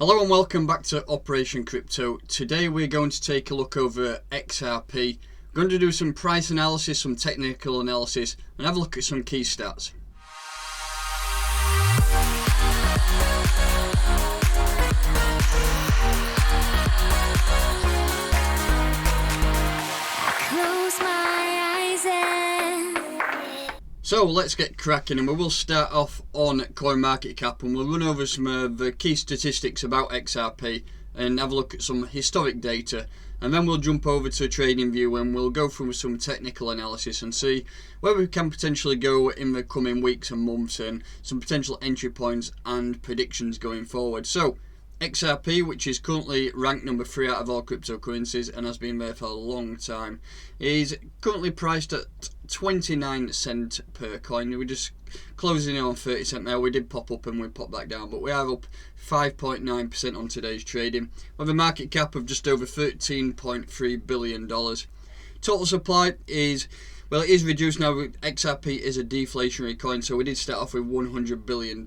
Hello and welcome back to Operation Crypto. Today we're going to take a look over XRP. We're going to do some price analysis, some technical analysis, and have a look at some key stats. So let's get cracking, and we will start off on CoinMarketCap, and we'll run over some of the key statistics about XRP and have a look at some historic data, and then we'll jump over to TradingView and we'll go through some technical analysis and see where we can potentially go in the coming weeks and months, and some potential entry points and predictions going forward. So XRP, which is currently ranked number 3 out of all cryptocurrencies and has been there for a long time, is currently priced at 29 cents per coin. We're just closing in on 30 cents now. We did pop up and we popped back down, but we are up 5.9% on today's trading, with a market cap of just over $13.3 billion. Total supply is, well, it is reduced now. XRP is a deflationary coin, so we did start off with 100 billion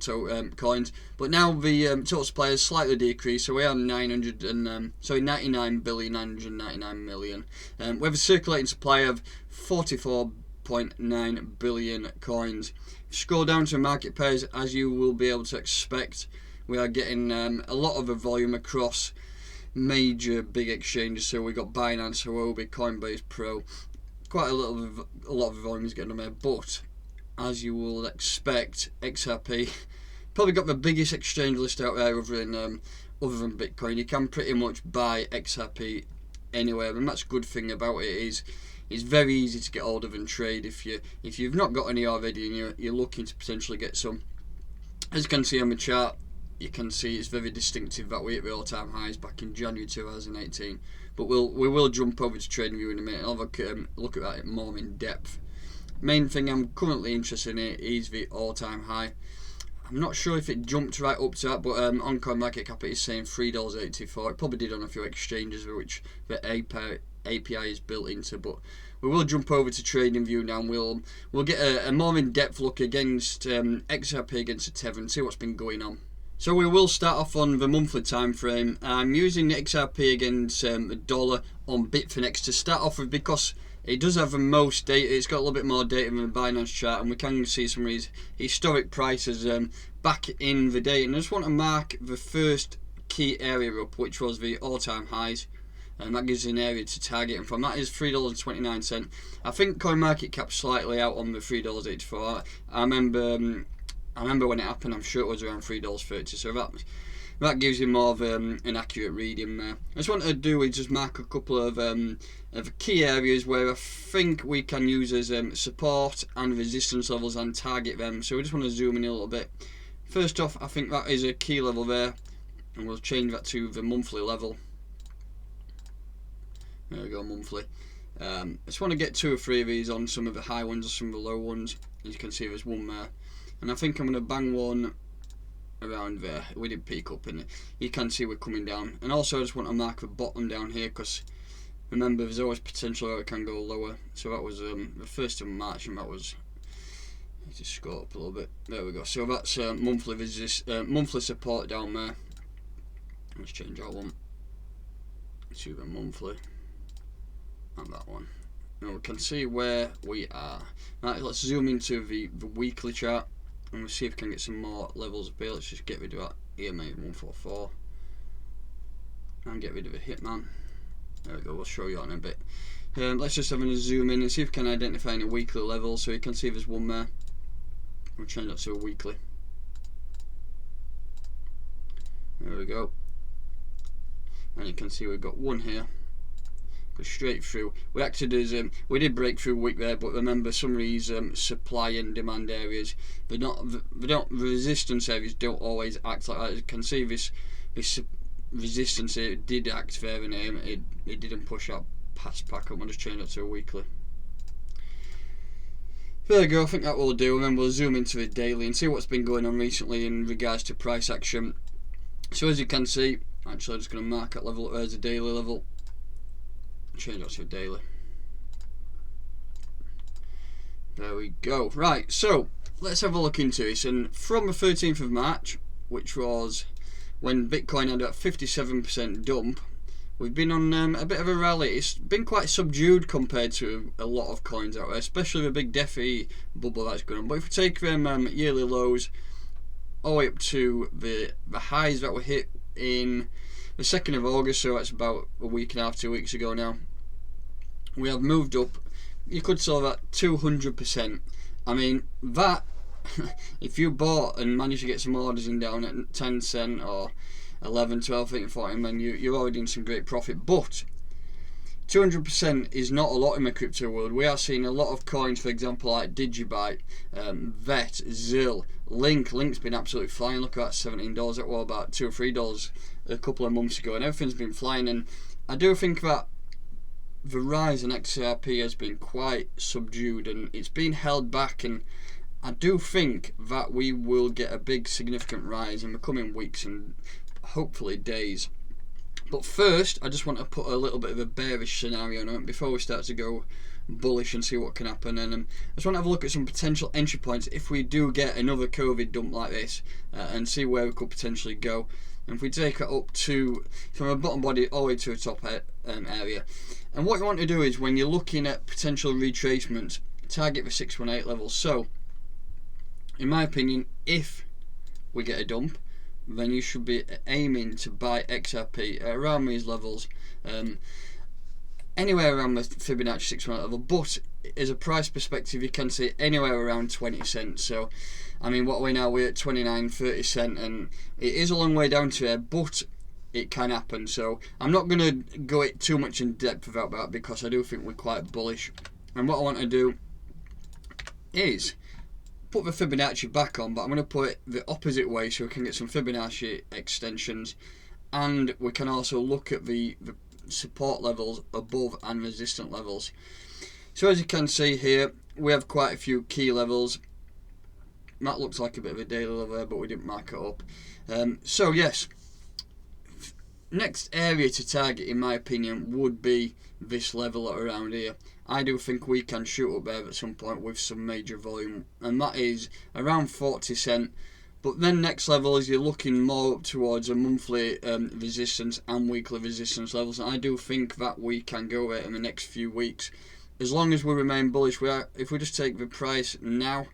coins, but now the total supply has slightly decreased, so we are 99,999 million. We have a circulating supply of 44.9 billion coins. If you scroll down to market pairs, as you will be able to expect, we are getting a lot of the volume across major big exchanges. So we got Binance, Huobi, Coinbase Pro. Quite a lot of the volume is getting on there, but as you will expect, XRP probably got the biggest exchange list out there other than Bitcoin. You can pretty much buy XRP anywhere, and that's a good thing about it. Is it's very easy to get hold of and trade if you've not got any already and you're looking to potentially get some. As you can see on the chart, you can see it's very distinctive that we hit the all-time highs back in January 2018. But we will jump over to TradingView in a minute. I'll have a look at that more in depth. Main thing I'm currently interested in is the all-time high. I'm not sure if it jumped right up to that, but on CoinMarketCap it is saying $3.84. It probably did on a few exchanges which the API is built into, but we will jump over to TradingView now, and we'll get a more in-depth look against XRP against the Tether and see what's been going on. So we will start off on the monthly time frame. I'm using the XRP against the dollar on Bitfinex to start off with, because it does have the most data. It's got a little bit more data than the Binance chart, and we can see some of these historic prices back in the day. And I just want to mark the first key area up, which was the all-time highs, and that gives you an area to target, and from that is $3.29. I think CoinMarketCap's slightly out on the $3.84. I remember when it happened, I'm sure it was around $3.30, so that gives you more of an accurate reading there. I just wanted to do is just mark a couple of key areas where I think we can use as support and resistance levels and target them. So we just want to zoom in a little bit. First off, I think that is a key level there, and we'll change that to the monthly level. There we go, monthly. I just want to get 2 or 3 of these on some of the high ones or some of the low ones. As you can see, there's one there. And I think I'm going to bang one around there. We did peak up, and you can see we're coming down. And also I just want to mark the bottom down here, because remember there's always potential where it can go lower. So that was the 1st of March, and that was, let's just scroll up a little bit. There we go. So that's monthly support down there. Let's change that one to the monthly, and that one. Now we can see where we are. Right, let's zoom into the weekly chart, and we'll see if we can get some more levels up here. Let's just get rid of that EMA 144 and get rid of the Hitman. There we go, we'll show you on in a bit. Let's just have a zoom in and see if we can identify any weekly levels. So you can see there's one there. We'll change that to a weekly. There we go. And you can see we've got one here. Go straight through. We acted as we did break through a week there, but remember some of these supply and demand areas, the resistance areas don't always act like that. As you can see, this resistance here did act there, and it didn't push up past back up. I'll just change that to a weekly. There we go, I think that will do, and then we'll zoom into the daily and see what's been going on recently in regards to price action. So as you can see, actually I'm just going to mark that level as a daily level. Change that to a daily. There we go. Right, so let's have a look into this. And from the 13th of March, which was when Bitcoin had a 57% dump, we've been on a bit of a rally. It's been quite subdued compared to a lot of coins out there, especially the big DeFi bubble that's going on. But if we take them yearly lows all the way up to the highs that were hit in the 2nd of August, so that's about a week and a half, 2 weeks ago now, we have moved up, you could say that 200%. I mean, that, if you bought and managed to get some orders in down at 10 cent or 11, 12, 13, 14, then you're already in some great profit. But 200% is not a lot in the crypto world. We are seeing a lot of coins, for example, like Digibyte, VET, ZIL, Link. Link's been absolutely flying. Look at that, $17. That was about $2 or $3 a couple of months ago, and everything's been flying. And I do think that the rise in XRP has been quite subdued, and it's been held back, and I do think that we will get a big significant rise in the coming weeks and hopefully days. But first, I just want to put a little bit of a bearish scenario on it before we start to go bullish and see what can happen. And I just want to have a look at some potential entry points if we do get another COVID dump like this, and see where we could potentially go. And if we take it up to, from a bottom body all the way to a top area. And what you want to do is, when you're looking at potential retracements, target the 618 level. So, in my opinion, if we get a dump, then you should be aiming to buy XRP around these levels, anywhere around the Fibonacci 618 level. But as a price perspective, you can see anywhere around 20 cents. So, I mean, what we're at 29, 30 cent, and it is a long way down to there, but it can happen. So I'm not going to go it too much in depth about that, because I do think we're quite bullish. And what I want to do is put the Fibonacci back on, but I'm going to put it the opposite way so we can get some Fibonacci extensions, and we can also look at the support levels above and resistant levels. So as you can see here, we have quite a few key levels. That looks like a bit of a daily level there, but we didn't mark it up. So yes, next area to target, in my opinion, would be this level around here. I do think we can shoot up there at some point with some major volume, and that is around 40 cent. But then next level is you're looking more up towards a monthly resistance and weekly resistance levels, and I do think that we can go there in the next few weeks, as long as we remain bullish. If we just take the price now,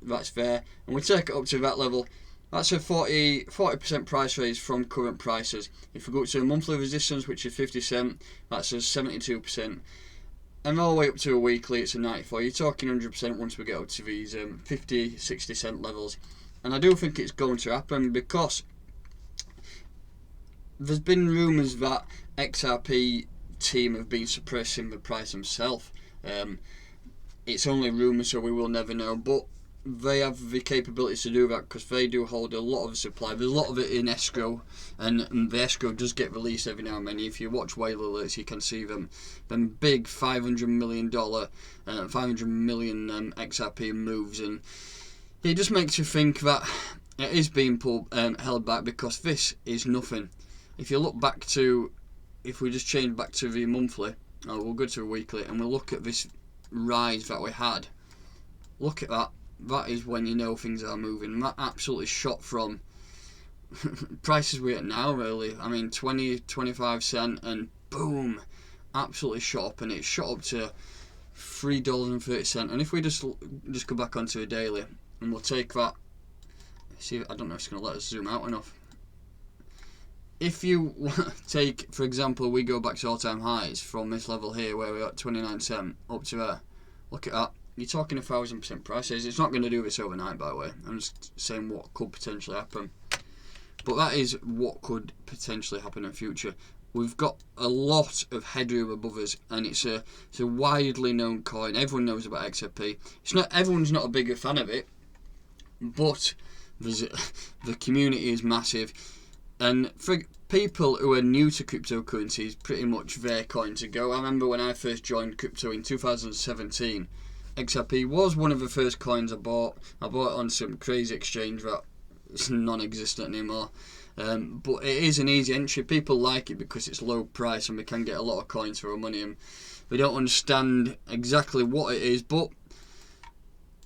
that's fair, and we take it up to that level, that's a 40% price raise from current prices. If we go up to a monthly resistance, which is 50 cent, that's a 72%. And all the way up to a weekly, it's a 94. You're talking 100% once we get up to these 50, 60 cent levels. And I do think it's going to happen, because there's been rumours that XRP team have been suppressing the price themselves. It's only rumours, so we will never know. But they have the capability to do that, because they do hold a lot of the supply. There's a lot of it in escrow, and the escrow does get released every now and then. If you watch whale alerts, you can see them big $500 million, 500 million XRP moves, and it just makes you think that it is being held back, because this is nothing. If you look back to, if we just change back to the monthly, or we'll go to a weekly, and we'll look at this rise that we had. Look at that. That is when you know things are moving. That absolutely shot from prices we're at now, really. I mean, 20, 25 cent, and boom, absolutely shot up, and it shot up to $3.30. And if we just go back onto a daily, and we'll take that, see, I don't know if it's going to let us zoom out enough. If you take, for example, we go back to all-time highs from this level here, where we're at 29 cent, up to there, look at that. You're talking 1,000% prices. It's not going to do this overnight, by the way. I'm just saying what could potentially happen. But that is what could potentially happen in the future. We've got a lot of headroom above us, and it's a widely known coin. Everyone knows about XRP. Everyone's not a bigger fan of it, but the community is massive. And for people who are new to cryptocurrencies, pretty much their coin to go. I remember when I first joined crypto in 2017. XRP was one of the first coins I bought. I bought it on some crazy exchange that is non-existent anymore. But it is an easy entry. People like it because it's low price, and we can get a lot of coins for our money. And we don't understand exactly what it is, but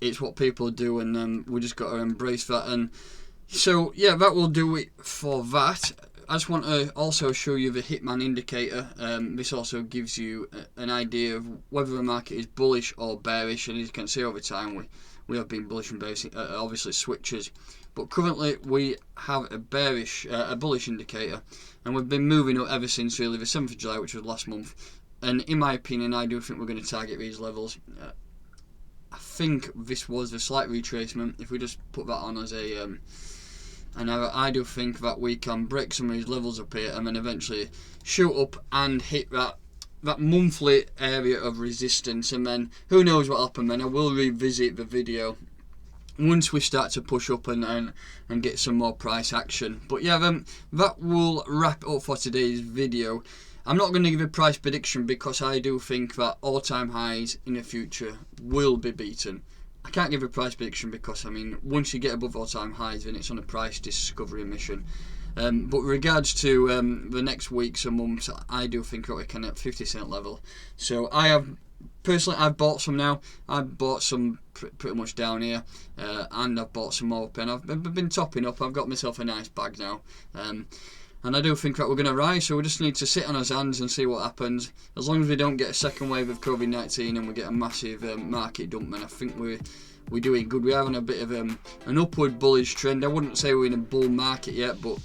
it's what people do, and we just got to embrace that. And So yeah, that will do it for that. I just want to also show you the Hitman indicator. This also gives you an idea of whether the market is bullish or bearish, and as you can see over time we have been bullish and bearish, obviously switches, but currently we have a bullish indicator, and we've been moving up ever since really the 7th of July, which was last month. And in my opinion, I do think we're going to target these levels. I think this was a slight retracement. If we just put that on as a and I do think that we can break some of these levels up here and then eventually shoot up and hit that monthly area of resistance, and then who knows what will happen. Then I will revisit the video once we start to push up and get some more price action. But yeah, then that will wrap it up for today's video. I'm not going to give a price prediction because I do think that all-time highs in the future will be beaten. I can't give a price prediction because, I mean, once you get above all-time highs, then it's on a price discovery mission. But regards to the next weeks and months, I do think that we can at 50-cent level. So I've bought some now. I've bought some pretty much down here, and I've bought some more up, and I've been topping up. I've got myself a nice bag now. And I do think that we're going to rise, so we just need to sit on our hands and see what happens. As long as we don't get a second wave of COVID-19 and we get a massive market dump, then I think we're doing good. We're having a bit of an upward bullish trend. I wouldn't say we're in a bull market yet, but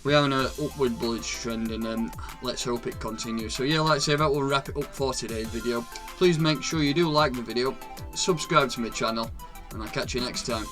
we are on an upward bullish trend, and let's hope it continues. So yeah, like I say, that will wrap it up for today's video. Please make sure you do like the video, subscribe to my channel, and I'll catch you next time.